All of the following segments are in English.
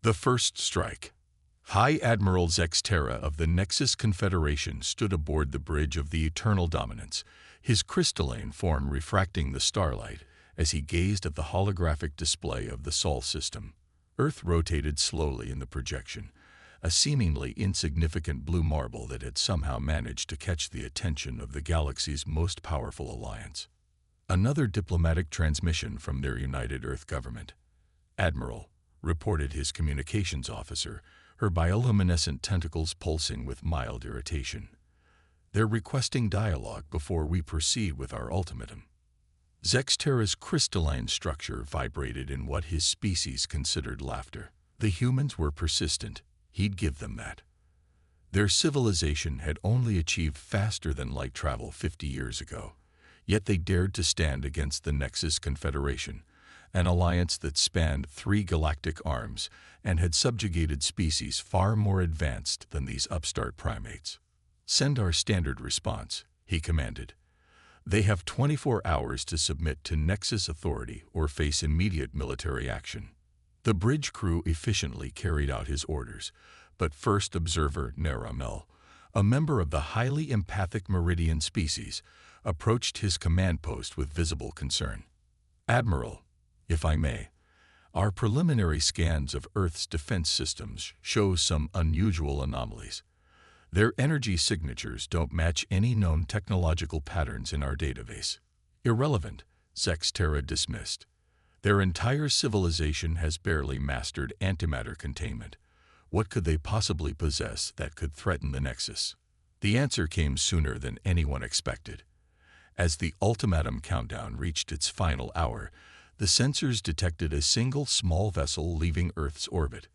The First Strike. High Admiral Zexterra of the Nexus Confederation stood aboard the bridge of the Eternal Dominance, his crystalline form refracting the starlight as he gazed at the holographic display of the Sol system. Earth rotated slowly in the projection, a seemingly insignificant blue marble that had somehow managed to catch the attention of the galaxy's most powerful alliance. Another diplomatic transmission from their United Earth government. Admiral, reported his communications officer, her bioluminescent tentacles pulsing with mild irritation. They're requesting dialogue before we proceed with our ultimatum. Zexterra's crystalline structure vibrated in what his species considered laughter. The humans were persistent. He'd give them that. Their civilization had only achieved faster-than-light travel 50 years ago, yet they dared to stand against the Nexus Confederation, an alliance that spanned 3 galactic arms and had subjugated species far more advanced than these upstart primates. "Send our standard response," he commanded. "They have 24 hours to submit to Nexus authority or face immediate military action." The bridge crew efficiently carried out his orders, but First Observer Naramel, a member of the highly empathic Meridian species, approached his command post with visible concern. "Admiral, if I may, our preliminary scans of Earth's defense systems show some unusual anomalies. Their energy signatures don't match any known technological patterns in our database." "Irrelevant," Zexterra dismissed. "Their entire civilization has barely mastered antimatter containment. What could they possibly possess that could threaten the Nexus?" The answer came sooner than anyone expected. As the ultimatum countdown reached its final hour, the sensors detected a single small vessel leaving Earth's orbit.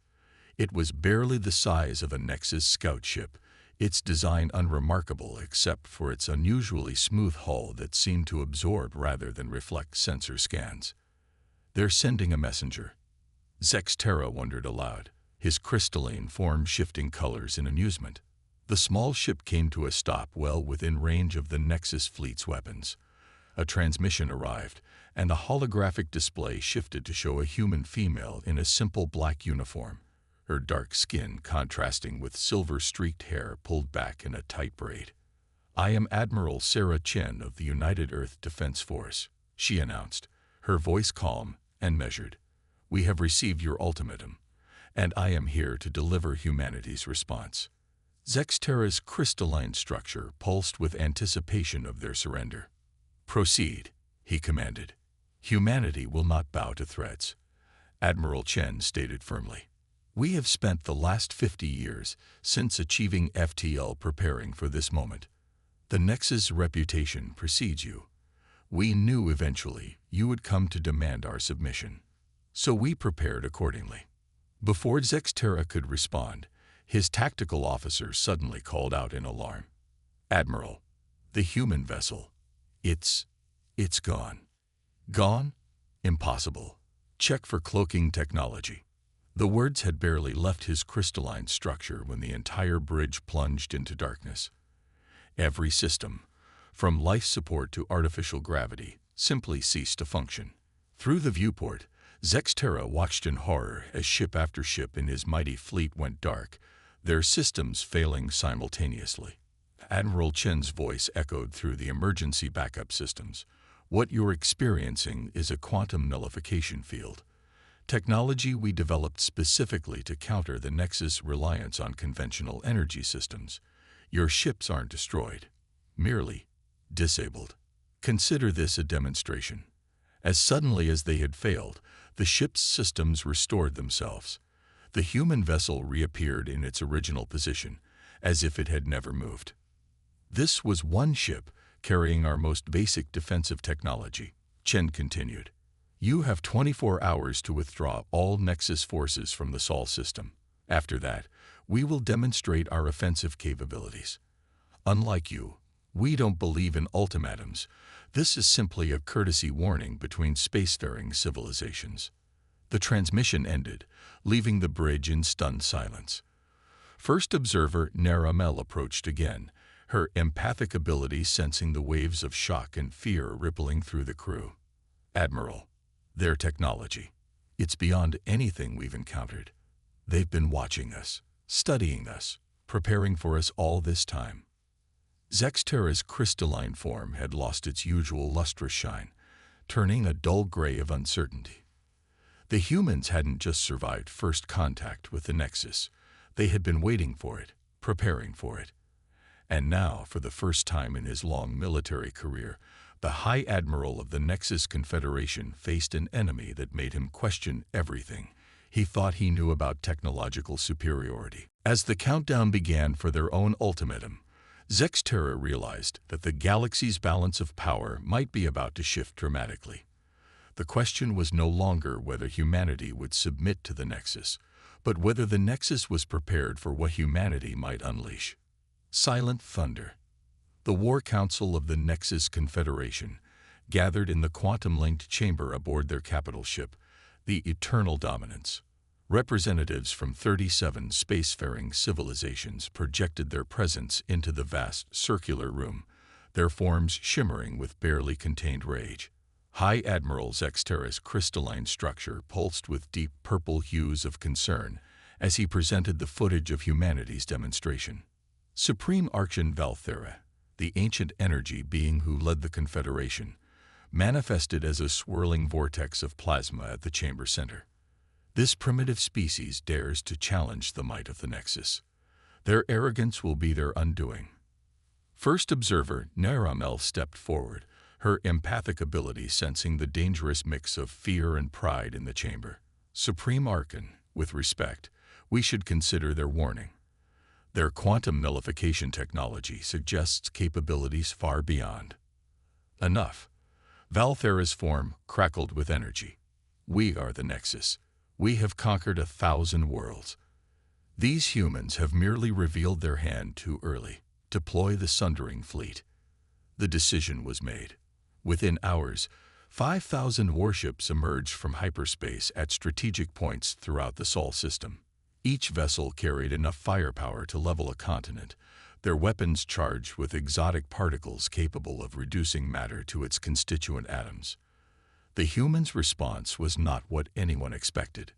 It was barely the size of a Nexus scout ship, its design unremarkable except for its unusually smooth hull that seemed to absorb rather than reflect sensor scans. "They're sending a messenger." Zexterra wondered aloud, his crystalline form shifting colors in amusement. The small ship came to a stop well within range of the Nexus fleet's weapons. A transmission arrived, and a holographic display shifted to show a human female in a simple black uniform, her dark skin contrasting with silver-streaked hair pulled back in a tight braid. "I am Admiral Sarah Chen of the United Earth Defense Force," she announced, her voice calm and measured. "We have received your ultimatum, and I am here to deliver humanity's response." Zexterra's crystalline structure pulsed with anticipation of their surrender. "Proceed," he commanded. "Humanity will not bow to threats," Admiral Chen stated firmly. "We have spent the last 50 years since achieving FTL preparing for this moment. The Nexus reputation precedes you. We knew eventually you would come to demand our submission, so we prepared accordingly." Before Zexterra could respond, his tactical officer suddenly called out in alarm. "Admiral, the human vessel, it's gone." "Gone? Impossible. Check for cloaking technology." The words had barely left his crystalline structure when the entire bridge plunged into darkness. Every system, from life support to artificial gravity, simply ceased to function. Through the viewport, Zexterra watched in horror as ship after ship in his mighty fleet went dark, their systems failing simultaneously. Admiral Chen's voice echoed through the emergency backup systems. "What you're experiencing is a quantum nullification field. Technology we developed specifically to counter the Nexus reliance on conventional energy systems. Your ships aren't destroyed, merely disabled. Consider this a demonstration." As suddenly as they had failed, the ship's systems restored themselves. The human vessel reappeared in its original position, as if it had never moved. "This was one ship carrying our most basic defensive technology," Chen continued. "You have 24 hours to withdraw all Nexus forces from the Sol system. After that, we will demonstrate our offensive capabilities. Unlike you, we don't believe in ultimatums. This is simply a courtesy warning between spacefaring civilizations." The transmission ended, leaving the bridge in stunned silence. First Observer Naramel approached again, her empathic ability sensing the waves of shock and fear rippling through the crew. "Admiral, their technology. It's beyond anything we've encountered. They've been watching us, studying us, preparing for us all this time. Zexterra's crystalline form had lost its usual lustrous shine, turning a dull gray of uncertainty. The humans hadn't just survived first contact with the Nexus. They had been waiting for it, preparing for it. And now, for the first time in his long military career, the High Admiral of the Nexus Confederation faced an enemy that made him question everything he thought he knew about technological superiority. As the countdown began for their own ultimatum, Zexterra realized that the galaxy's balance of power might be about to shift dramatically. The question was no longer whether humanity would submit to the Nexus, but whether the Nexus was prepared for what humanity might unleash. Silent thunder. The War Council of the Nexus Confederation gathered in the quantum-linked chamber aboard their capital ship, the Eternal Dominance. Representatives from 37 spacefaring civilizations projected their presence into the vast circular room, their forms shimmering with barely contained rage. High Admiral Zexterra's crystalline structure pulsed with deep purple hues of concern as he presented the footage of humanity's demonstration. Supreme Archon Valthera, the ancient energy being who led the Confederation, manifested as a swirling vortex of plasma at the chamber center. This primitive species dares to challenge the might of the Nexus. Their arrogance will be their undoing. First observer Naramel stepped forward, her empathic ability sensing the dangerous mix of fear and pride in the chamber. Supreme Archon, with respect, we should consider their warning. Their quantum nullification technology suggests capabilities far beyond. Enough. Valthera's form crackled with energy. We are the Nexus. We have conquered 1,000 worlds. These humans have merely revealed their hand too early. Deploy the Sundering Fleet. The decision was made. Within hours, 5,000 warships emerged from hyperspace at strategic points throughout the Sol system. Each vessel carried enough firepower to level a continent, their weapons charged with exotic particles capable of reducing matter to its constituent atoms. The humans' response was not what anyone expected.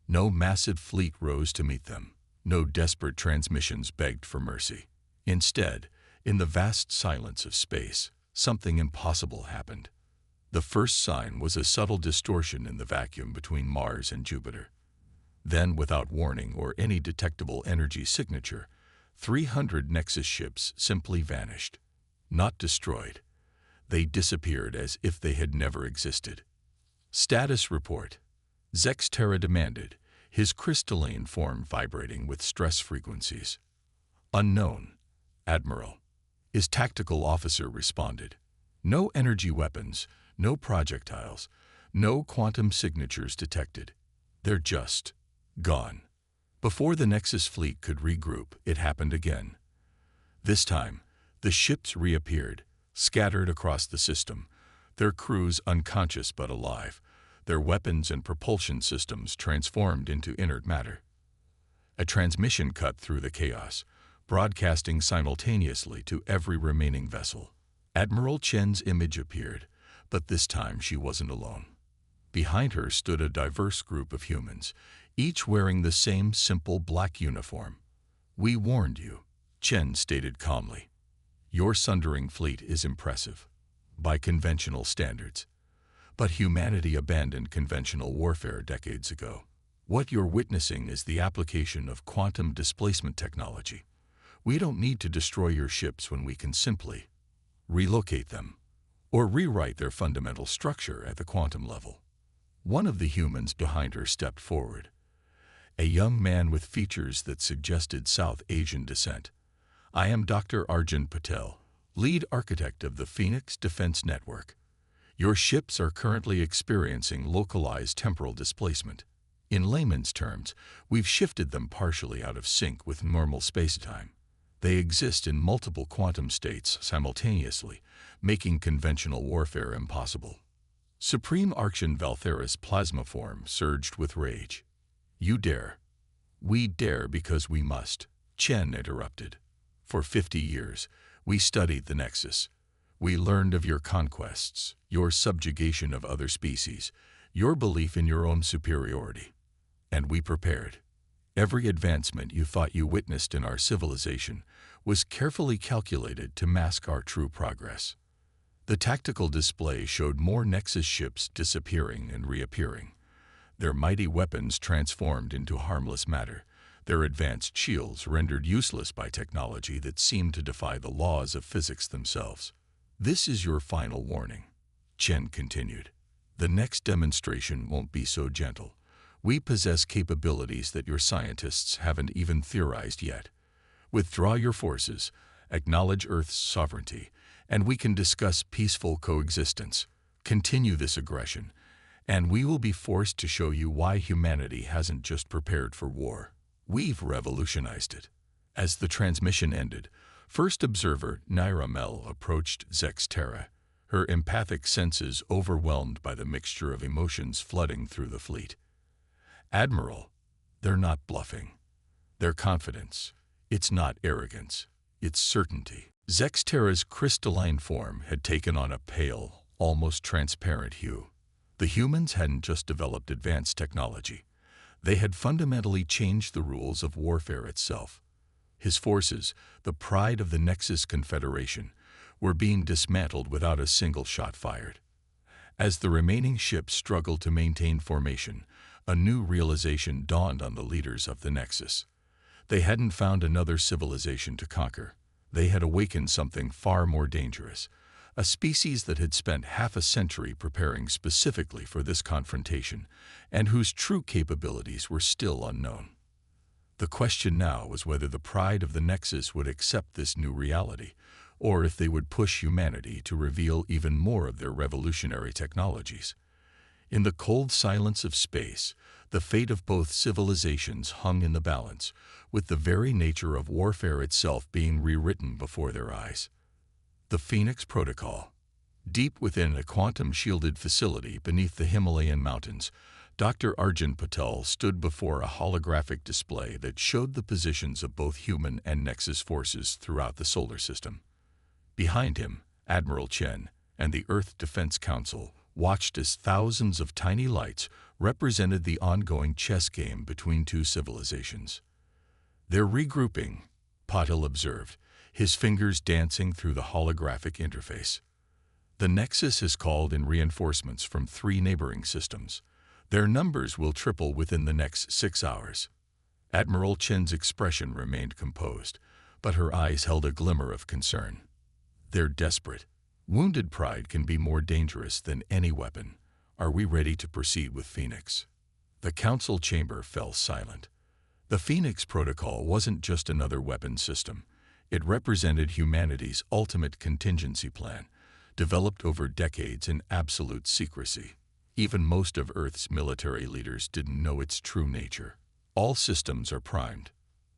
No massive fleet rose to meet them. No desperate transmissions begged for mercy. Instead, in the vast silence of space, something impossible happened. The first sign was a subtle distortion in the vacuum between Mars and Jupiter. Then, without warning or any detectable energy signature, 300 Nexus ships simply vanished. Not destroyed. They disappeared as if they had never existed. Status report. Zexterra demanded, his crystalline form vibrating with stress frequencies. Unknown. Admiral. His tactical officer responded. No energy weapons, no projectiles, no quantum signatures detected. They're just gone. Before the Nexus fleet could regroup, it happened again. This time, the ships reappeared, scattered across the system, their crews unconscious but alive, their weapons and propulsion systems transformed into inert matter. A transmission cut through the chaos, broadcasting simultaneously to every remaining vessel. Admiral Chen's image appeared, but this time she wasn't alone. Behind her stood a diverse group of humans, each wearing the same simple black uniform. We warned you, Chen stated calmly. Your Sundering Fleet is impressive, by conventional standards. But humanity abandoned conventional warfare decades ago. What you're witnessing is the application of quantum displacement technology. We don't need to destroy your ships when we can simply relocate them or rewrite their fundamental structure at the quantum level. One of the humans behind her stepped forward, a young man with features that suggested South Asian descent. I am Dr. Arjun Patel, lead architect of the Phoenix Defense Network. Your ships are currently experiencing localized temporal displacement. In layman's terms, we've shifted them partially out of sync with normal spacetime. They exist in multiple quantum states simultaneously, making conventional warfare impossible. Supreme Archon Valthera's plasma form surged with rage. You dare. We dare because we must, Chen interrupted. For 50 years, we studied the Nexus. We learned of your conquests, your subjugation of other species, your belief in your own superiority. And we prepared. Every advancement you thought you witnessed in our civilization was carefully calculated to mask our true progress. The tactical display showed more Nexus ships disappearing and reappearing, their mighty weapons transformed into harmless matter, their advanced shields rendered useless by technology that seemed to defy the laws of physics themselves. "This is your final warning," Chen continued. "The next demonstration won't be so gentle. We possess capabilities that your scientists haven't even theorized yet. Withdraw your forces, acknowledge Earth's sovereignty, and we can discuss peaceful coexistence. Continue this aggression, and we will be forced to show you why humanity hasn't just prepared for war. We've revolutionized it." As the transmission ended, first observer Naira Mel approached Zex Terra, her empathic senses overwhelmed by the mixture of emotions flooding through the fleet. "Admiral, they're not bluffing. They're confidence. It's not arrogance. It's certainty." Zex Terra's crystalline form had taken on a pale, almost transparent hue. The humans hadn't just developed advanced technology. They had fundamentally changed the rules of warfare itself. His forces, the pride of the Nexus Confederation, were being dismantled without a single shot fired. As the remaining ships struggled to maintain formation, a new realization dawned on the leaders of the Nexus. They hadn't found another civilization to conquer. They had awakened something far more dangerous, a species that had spent half a century preparing specifically for this confrontation, and whose true capabilities were still unknown. The question now was whether the pride of the Nexus would accept this new reality, or if they would push humanity to reveal even more of their revolutionary technologies. In the cold silence of space, the fate of both civilizations hung in the balance, with the very nature of warfare itself being rewritten before their eyes. The Phoenix Protocol. Deep within a quantum-shielded facility beneath the Himalayan mountains, Dr. Arjun Patel stood before a holographic display that showed the positions of both human and Nexus forces throughout the solar system. Behind him, Admiral Chen and the Earth Defense Council watched as thousands of tiny lights represented the ongoing chess game between two civilizations. "They're regrouping," Patel observed, his fingers dancing through the holographic interface. "The Nexus has called in reinforcements from 3 neighboring systems. Their numbers will triple within the next 6 hours." Admiral Chen's expression remained composed, but her eyes held a glimmer of concern. "They're desperate. Wounded pride can be more dangerous than any weapon. Are we ready to proceed with Phoenix?" The council chamber fell silent. The Phoenix Protocol wasn't just another weapon system. It represented humanity's ultimate contingency plan, developed over decades in absolute secrecy. Even most of Earth's military leaders didn't know its true nature. "All systems are primed,"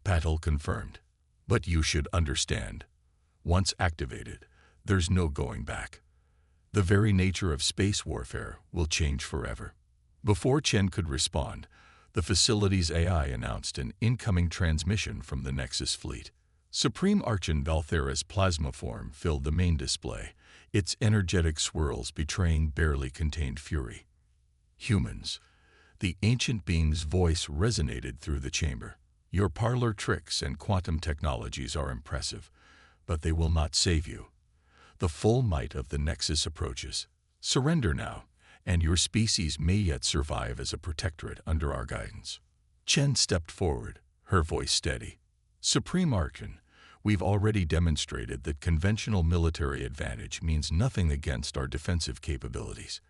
Patel confirmed. "But you should understand, once activated, there's no going back. The very nature of space warfare will change forever." Before Chen could respond, the facility's AI announced an incoming transmission from the Nexus fleet. Supreme Archon Valthera's plasma form filled the main display, its energetic swirls betraying barely contained fury. "Humans," the ancient being's voice resonated through the chamber. "Your parlor tricks and quantum technologies are impressive, but they will not save you. The full might of the Nexus approaches. Surrender now, and your species may yet survive as a protectorate under our guidance." Chen stepped forward, her voice steady. "Supreme Archon, we've already demonstrated that conventional military advantage means nothing against our defensive capabilities.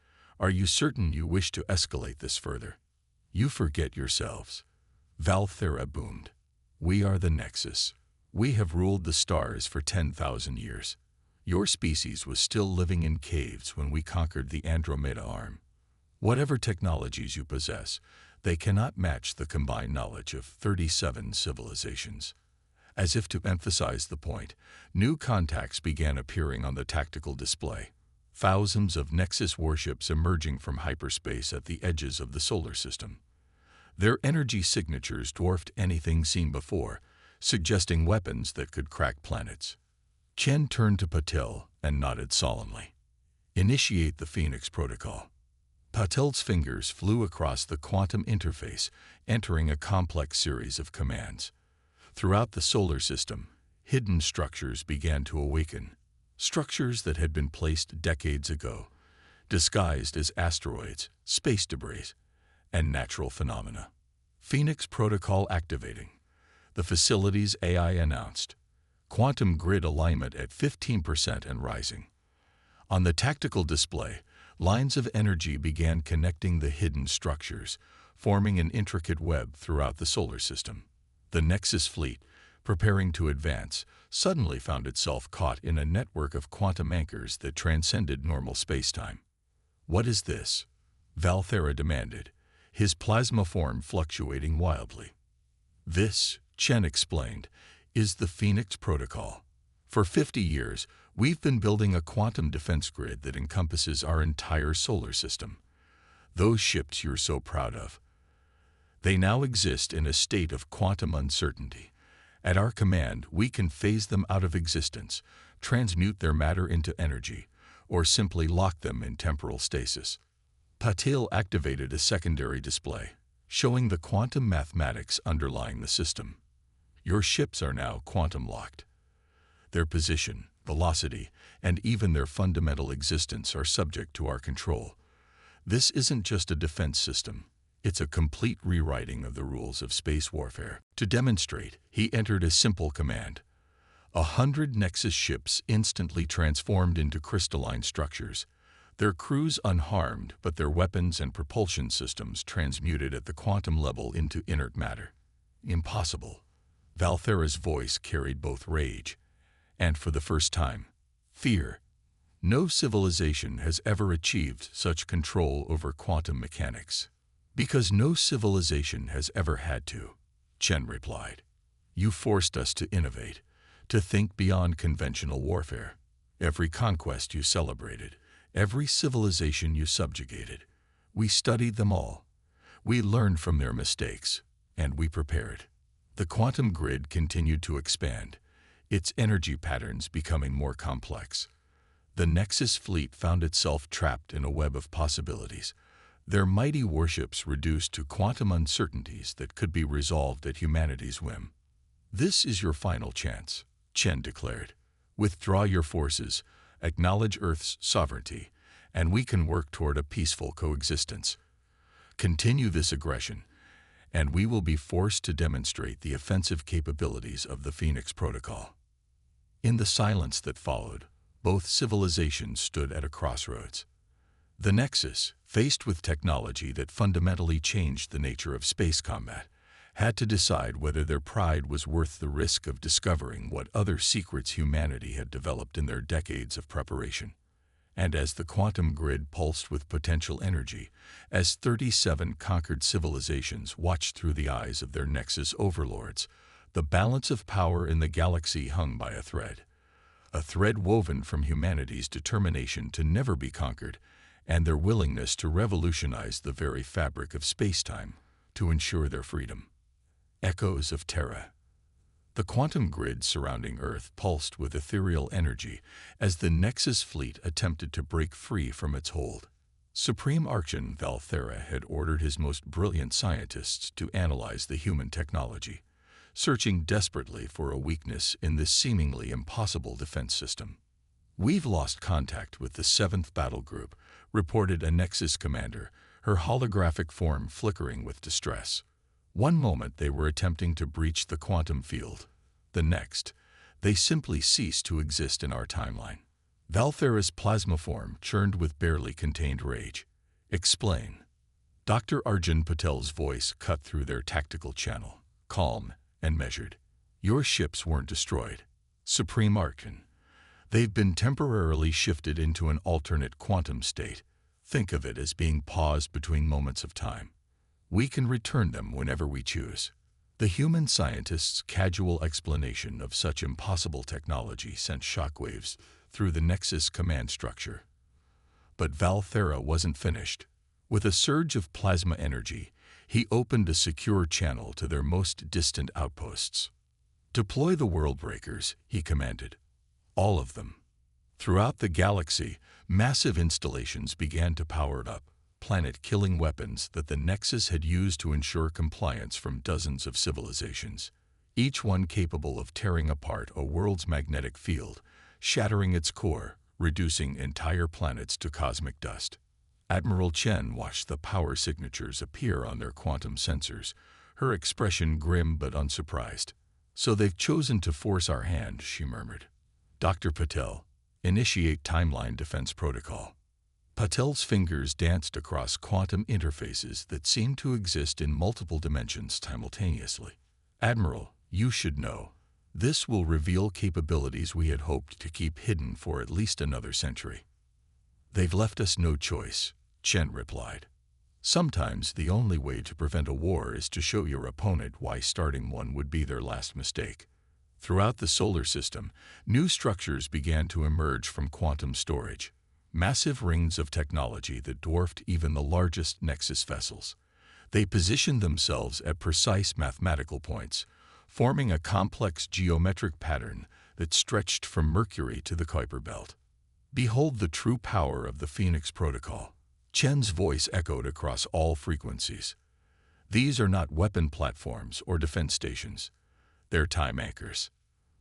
Are you certain you wish to escalate this further?" "You forget yourselves," Valthera boomed. "We are the Nexus. We have ruled the stars for 10,000 years. Your species was still living in caves when we conquered the Andromeda Arm. Whatever technologies you possess, they cannot match the combined knowledge of 37 civilizations." As if to emphasize the point, new contacts began appearing on the tactical display. Thousands of Nexus warships emerging from hyperspace at the edges of the solar system. Their energy signatures dwarfed anything seen before, suggesting weapons that could crack planets. Chen turned to Patel and nodded solemnly. "Initiate the Phoenix Protocol." Patel's fingers flew across the quantum interface, entering a complex series of commands. Throughout the solar system, hidden structures began to awaken, structures that had been placed decades ago, disguised as asteroids, space debris, and natural phenomena. Phoenix Protocol activating. The facility's AI announced. Quantum grid alignment at 15% and rising. On the tactical display, lines of energy began connecting the hidden structures, forming an intricate web throughout the solar system. The Nexus fleet, preparing to advance, suddenly found itself caught in a network of quantum anchors that transcended normal spacetime. "What is this?" Valthera demanded, his plasma form fluctuating wildly. "This," Chen explained, "is the Phoenix Protocol. For 50 years, we've been building a quantum defense grid that encompasses our entire solar system. Those ships you're so proud of, they now exist in a state of quantum uncertainty. At our command, we can phase them out of existence, transmute their matter into energy, or simply lock them in temporal stasis." Patel activated a secondary display, showing the quantum mathematics underlying the system. "Your ships are now quantum locked. Their position, velocity, and even their fundamental existence are subject to our control. This isn't just a defense system. It's a complete rewriting of the rules of space warfare." To demonstrate, he entered a simple command. 100 Nexus ships instantly transformed into crystalline structures, their crews unharmed but their weapons and propulsion systems transmuted at the quantum level into inert matter. "Impossible." Valthera's voice carried both rage and, for the first time, fear. "No civilization has ever achieved such control over quantum mechanics." "Because no civilization has ever had to," Chen replied. "You forced us to innovate, to think beyond conventional warfare. Every conquest you celebrated, every civilization you subjugated, we studied them all. We learned from their mistakes, and we prepared." The quantum grid continued to expand, its energy patterns becoming more complex. The Nexus fleet found itself trapped in a web of possibilities, their mighty warships reduced to quantum uncertainties that could be resolved at humanity's whim. "This is your final chance," Chen declared. "Withdraw your forces, acknowledge Earth's sovereignty, and we can work toward a peaceful coexistence. Continue this aggression, and we will be forced to demonstrate the offensive capabilities of the Phoenix Protocol." In the silence that followed, both civilizations stood at a crossroads. The Nexus, faced with technology that fundamentally changed the nature of space combat, had to decide whether their pride was worth the risk of discovering what other secrets humanity had developed in their decades of preparation. And as the quantum grid pulsed with potential energy, as 37 conquered civilizations watched through the eyes of their Nexus overlords, the balance of power in the galaxy hung by a thread woven from humanity's determination to never be conquered, and their willingness to revolutionize the very fabric of spacetime to ensure their freedom. Echoes of Terra. The quantum grid surrounding Earth pulsed with ethereal energy as the Nexus fleet attempted to break free from its hold. Supreme Archon Valthera had ordered his most brilliant scientists to analyze the human technology, searching desperately for a weakness in this seemingly impossible defense system. "We've lost contact with the 7th Battle Group," reported a Nexus commander, her holographic form flickering with distress. One moment they were attempting to breach the quantum field. The next, they simply ceased to exist in our timeline. Valthera's plasma form churned with barely contained rage. "Explain." Dr. Arjun Patel's voice cut through their tactical channel, calm and measured. "Your ships weren't destroyed, Supreme Archon. They've been temporarily shifted into an alternate quantum state. Think of it as being paused between moments of time. We can return them whenever we choose." The human scientists' casual explanation of such impossible technology sent shockwaves through the Nexus command structure. But Valthera wasn't finished. With a surge of plasma energy, he opened a secure channel to their most distant outposts. "Deploy the world breakers," he commanded. "All of them." Throughout the galaxy, massive installations began to power up, planet-killing weapons that the Nexus had used to ensure compliance from dozens of civilizations, each one capable of tearing apart a world's magnetic field, shattering its core, reducing entire planets to cosmic dust. Admiral Chen watched the power signatures appear on their quantum sensors, her expression grim but unsurprised. "So they've chosen to force our hand," she murmured. "Dr. Patel, initiate timeline defense protocol." Patel's fingers danced across quantum interfaces that seemed to exist in multiple dimensions simultaneously. "Admiral, you should know. This will reveal capabilities we had hoped to keep hidden for at least another century." "They've left us no choice," Chen replied. "Sometimes the only way to prevent a war is to show your opponent why starting one would be their last mistake." Throughout the solar system, new structures began to emerge from quantum storage. Massive rings of technology that dwarfed even the largest Nexus vessels. They positioned themselves at precise mathematical points, forming a complex geometric pattern that stretched from Mercury to the Kuiper Belt. "Behold the true power of the Phoenix Protocol." Chen's voice echoed across all frequencies. "These are not weapon platforms or defense stations. They're time anchors."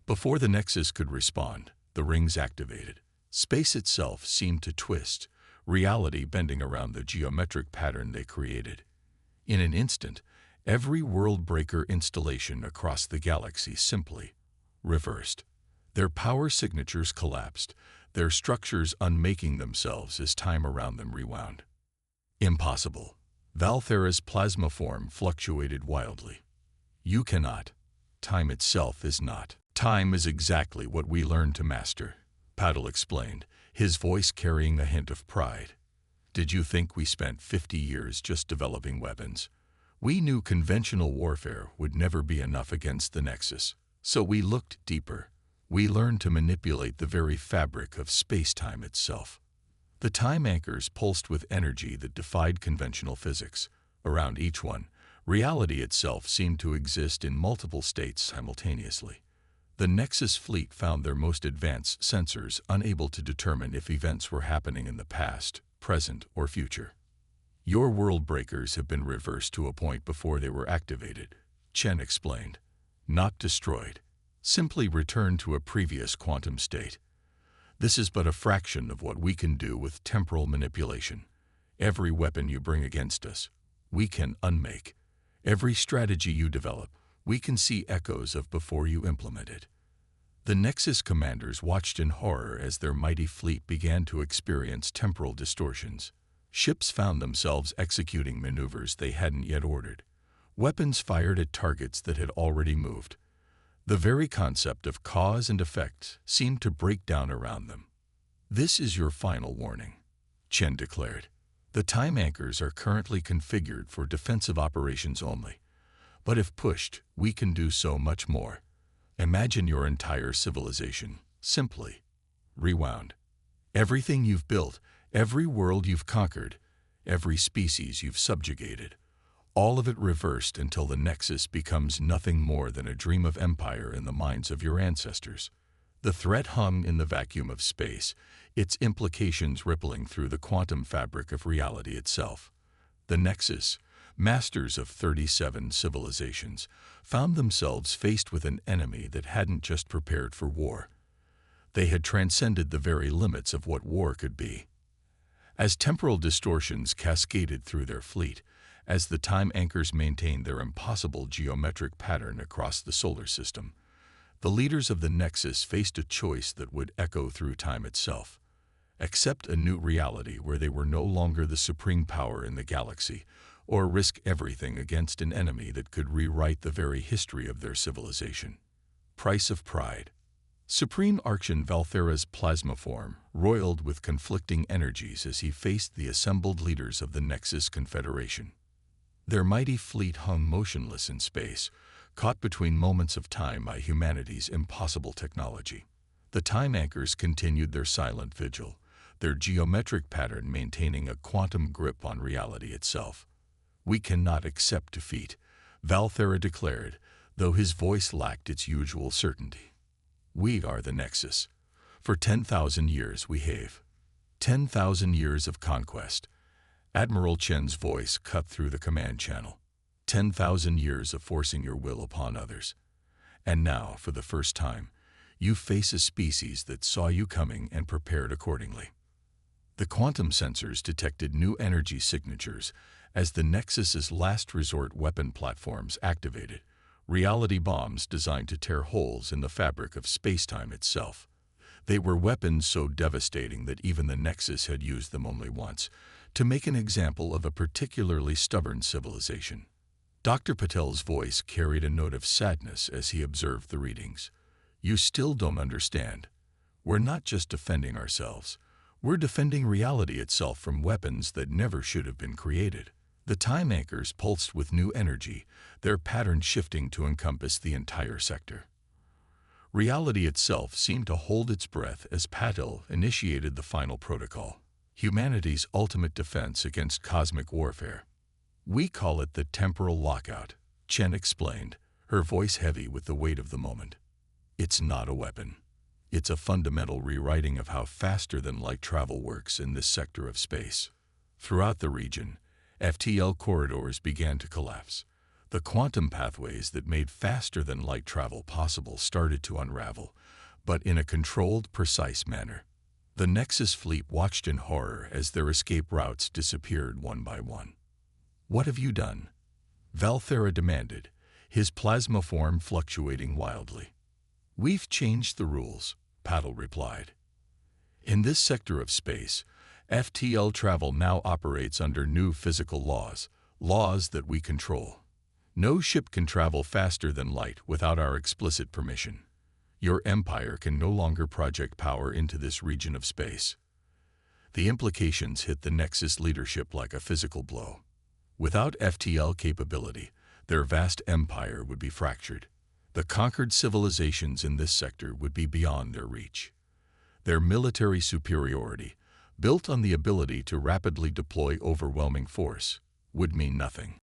Before the Nexus could respond, the rings activated. Space itself seemed to twist, reality bending around the geometric pattern they created. In an instant, every world-breaker installation across the galaxy simply reversed. Their power signatures collapsed, their structures unmaking themselves as time around them rewound. Impossible. Valthera's plasma form fluctuated wildly. "You cannot. Time itself is not." "Time is exactly what we learned to master," Patel explained, his voice carrying a hint of pride. "Did you think we spent 50 years just developing weapons? We knew conventional warfare would never be enough against the Nexus, so we looked deeper. We learned to manipulate the very fabric of space-time itself." The time anchors pulsed with energy that defied conventional physics. Around each one, reality itself seemed to exist in multiple states simultaneously. The Nexus fleet found their most advanced sensors unable to determine if events were happening in the past, present, or future. "Your world breakers have been reversed to a point before they were activated," Chen explained. "Not destroyed. Simply returned to a previous quantum state. This is but a fraction of what we can do with temporal manipulation. Every weapon you bring against us, we can unmake. Every strategy you develop, we can see echoes of before you implement it." The Nexus commanders watched in horror as their mighty fleet began to experience temporal distortions. Ships found themselves executing maneuvers they hadn't yet ordered. Weapons fired at targets that had already moved. The very concept of cause and effect seemed to break down around them. "This is your final warning," Chen declared. "The time anchors are currently configured for defensive operations only. But if pushed, we can do so much more. Imagine your entire civilization, simply rewound. Everything you've built, every world you've conquered, every species you've subjugated, all of it reversed until the Nexus becomes nothing more than a dream of empire in the minds of your ancestors." The threat hung in the vacuum of space, its implications rippling through the quantum fabric of reality itself. The Nexus, masters of 37 civilizations, found themselves faced with an enemy that hadn't just prepared for war. They had transcended the very limits of what war could be. As temporal distortions cascaded through their fleet, as the time anchors maintained their impossible geometric pattern across the solar system, the leaders of the Nexus faced a choice that would echo through time itself. Accept a new reality where they were no longer the supreme power in the galaxy, or risk everything against an enemy that could rewrite the very history of their civilization. Price of pride. Supreme Archon Valthera's plasma form roiled with conflicting energies as he faced the assembled leaders of the Nexus Confederation. Their mighty fleet hung motionless in space, caught between moments of time by humanity's impossible technology. The time anchors continued their silent vigil, their geometric pattern maintaining a quantum grip on reality itself. "We cannot accept defeat," Valthera declared, though his voice lacked its usual certainty. "We are the Nexus. For 10,000 years we have. 10,000 years of conquest. Admiral Chen's voice cut through the command channel. 10,000 years of forcing your will upon others. And now, for the first time, you face a species that saw you coming and prepared accordingly. The quantum sensors detected new energy signatures as the Nexus's last resort weapon platforms activated, reality bombs designed to tear holes in the fabric of space-time itself. They were weapons so devastating that even the Nexus had used them only once, to make an example of a particularly stubborn civilization. Dr. Patel's voice carried a note of sadness as he observed the readings. You still don't understand. We're not just defending ourselves. We're defending reality itself from weapons that never should have been created. The time anchors pulsed with new energy, their pattern shifting to encompass the entire sector. Reality itself seemed to hold its breath as Patel initiated the final protocol, humanity's ultimate defense against cosmic warfare. We call it the temporal lockout, Chen explained, her voice heavy with the weight of the moment. It's not a weapon. It's a fundamental rewriting of how faster-than-light travel works in this sector of space. Throughout the region, FTL corridors began to collapse. The quantum pathways that made faster-than-light travel possible started to unravel, but in a controlled, precise manner. The Nexus fleet watched in horror as their escape routes disappeared one by one. What have you done? Valthera demanded, his plasma form fluctuating wildly. We've changed the rules, Patel replied. In this sector of space, FTL travel now operates under new physical laws, laws that we control. No ship can travel faster than light without our explicit permission. Your empire can no longer project power into this region of space. The implications hit the Nexus leadership like a physical blow. Without FTL capability, their vast empire would be fractured. The conquered civilizations in this sector would be beyond their reach. Their military superiority, built on the ability to rapidly deploy overwhelming force, would mean nothing.